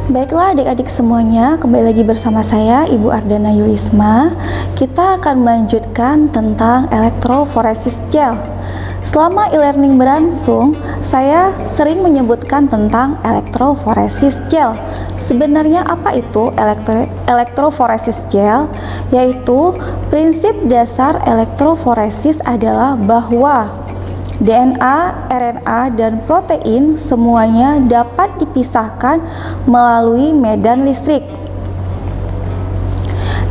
Baiklah adik-adik semuanya, kembali lagi bersama saya Ibu Ardana Yulisma. Kita akan melanjutkan tentang elektroforesis gel. Selama e-learning berlangsung, saya sering menyebutkan tentang elektroforesis gel. Sebenarnya apa itu elektroforesis gel? Yaitu prinsip dasar elektroforesis adalah bahwa DNA, RNA, dan protein semuanya dapat dipisahkan melalui medan listrik.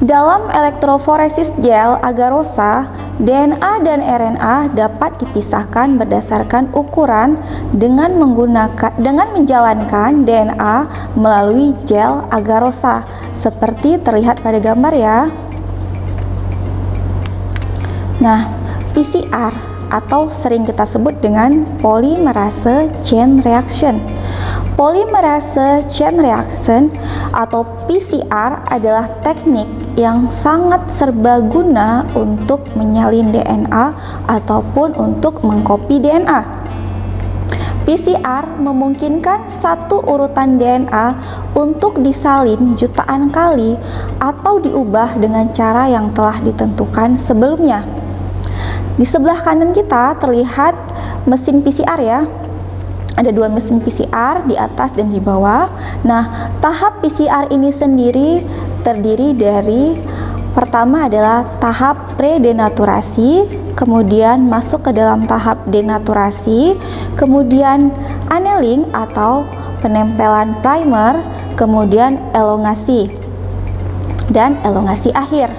Dalam elektroforesis gel agarosa, DNA dan RNA dapat dipisahkan berdasarkan ukuran dengan menjalankan DNA melalui gel agarosa, seperti terlihat pada gambar ya. Nah, PCR atau sering kita sebut dengan polymerase chain reaction. Polymerase chain reaction atau PCR adalah teknik yang sangat serbaguna untuk menyalin DNA ataupun untuk mengcopy DNA. PCR memungkinkan satu urutan DNA untuk disalin jutaan kali atau diubah dengan cara yang telah ditentukan sebelumnya. Di sebelah kanan kita terlihat mesin PCR ya. Ada dua mesin PCR di atas dan di bawah. Nah, tahap PCR ini sendiri terdiri dari pertama adalah tahap pre-denaturasi, kemudian masuk ke dalam tahap denaturasi, kemudian annealing atau penempelan primer, kemudian elongasi dan elongasi akhir.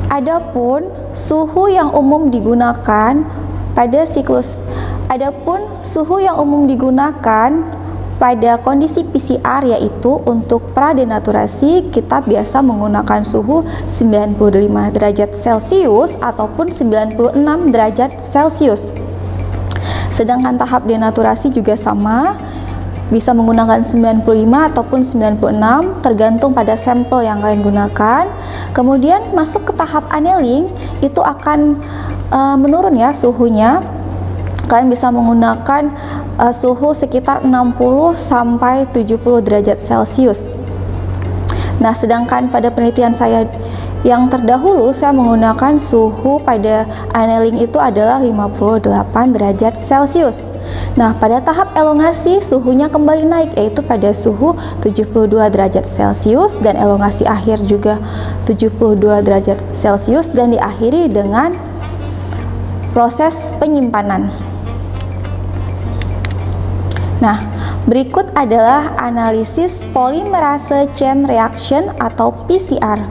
Adapun suhu yang umum digunakan pada kondisi PCR yaitu untuk pradenaturasi kita biasa menggunakan suhu 95 derajat Celcius ataupun 96 derajat Celcius. Sedangkan tahap denaturasi juga sama, bisa menggunakan 95 ataupun 96 tergantung pada sampel yang kalian gunakan. Kemudian masuk ke tahap annealing, itu akan menurun ya suhunya. Kalian bisa menggunakan suhu sekitar 60 sampai 70 derajat Celcius. Nah, sedangkan pada penelitian saya yang terdahulu saya menggunakan suhu pada annealing itu adalah 58 derajat Celcius. Nah, pada tahap elongasi suhunya kembali naik yaitu pada suhu 72 derajat Celcius dan elongasi akhir juga 72 derajat Celcius dan diakhiri dengan proses penyimpanan. Nah, berikut adalah analisis polymerase chain reaction atau PCR.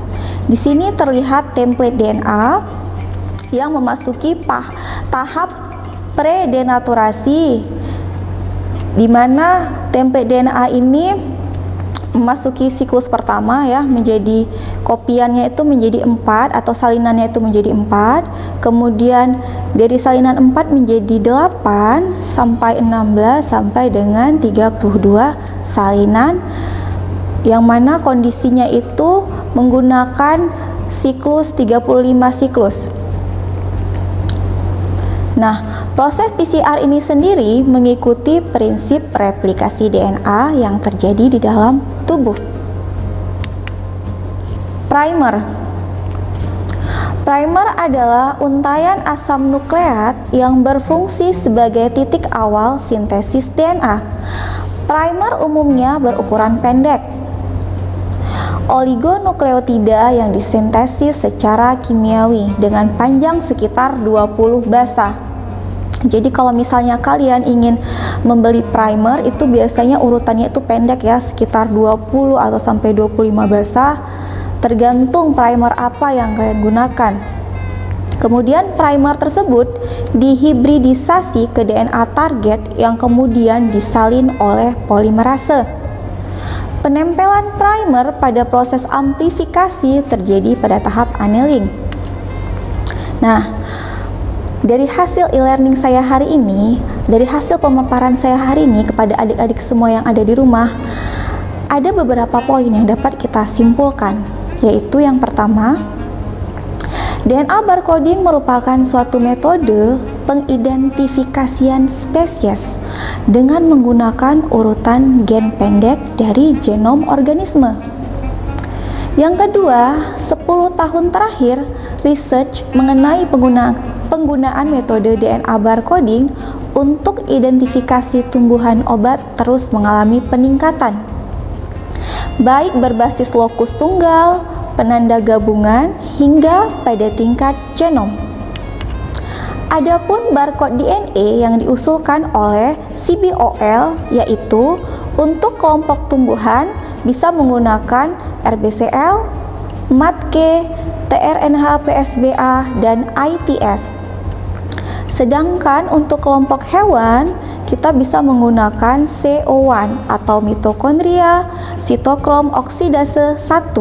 Di sini terlihat template DNA yang memasuki tahap pre-denaturasi, di mana template DNA ini memasuki siklus pertama ya, menjadi kopiannya itu menjadi 4 atau salinannya itu menjadi 4, kemudian dari salinan 4 menjadi 8 sampai 16 sampai dengan 32 salinan, yang mana kondisinya itu menggunakan siklus 35 siklus. Nah, proses PCR ini sendiri mengikuti prinsip replikasi DNA yang terjadi di dalam tubuh. Primer. Primer adalah untaian asam nukleat yang berfungsi sebagai titik awal sintesis DNA. Primer umumnya berukuran pendek. Oligonukleotida yang disintesis secara kimiawi dengan panjang sekitar 20 basa. Jadi kalau misalnya kalian ingin membeli primer itu biasanya urutannya itu pendek ya, sekitar 20 atau sampai 25 basa, tergantung primer apa yang kalian gunakan. Kemudian primer tersebut dihibridisasi ke DNA target yang kemudian disalin oleh polimerase. Penempelan primer pada proses amplifikasi terjadi pada tahap annealing. Nah, dari hasil e-learning saya hari ini, dari hasil pemaparan saya hari ini kepada adik-adik semua yang ada di rumah, ada beberapa poin yang dapat kita simpulkan, yaitu yang pertama, DNA barcoding merupakan suatu metode pengidentifikasian spesies dengan menggunakan urutan gen pendek dari genom organisme. Yang kedua, 10 tahun terakhir, research mengenai penggunaan metode DNA barcoding untuk identifikasi tumbuhan obat terus mengalami peningkatan, baik berbasis lokus tunggal, penanda gabungan, hingga pada tingkat genom. Adapun barcode DNA yang diusulkan oleh CBOL yaitu untuk kelompok tumbuhan bisa menggunakan RBCL, MATK, tRNA-pSBA, dan ITS. Sedangkan untuk kelompok hewan, kita bisa menggunakan CO1 atau mitokondria sitokrom oksidase 1.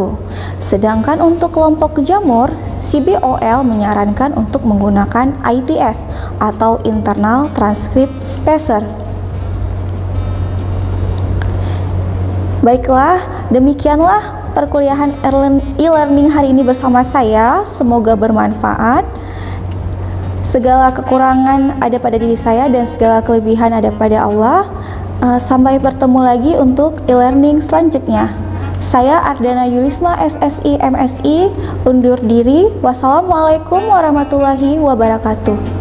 Sedangkan untuk kelompok jamur, CBOL menyarankan untuk menggunakan ITS atau internal transcript spacer. Baiklah, demikianlah perkuliahan e-learning hari ini bersama saya. Semoga bermanfaat. Segala kekurangan ada pada diri saya dan segala kelebihan ada pada Allah. Sampai bertemu lagi untuk e-learning selanjutnya. Saya Ardana Yulisma, SSI MSI, undur diri. Wassalamualaikum warahmatullahi wabarakatuh.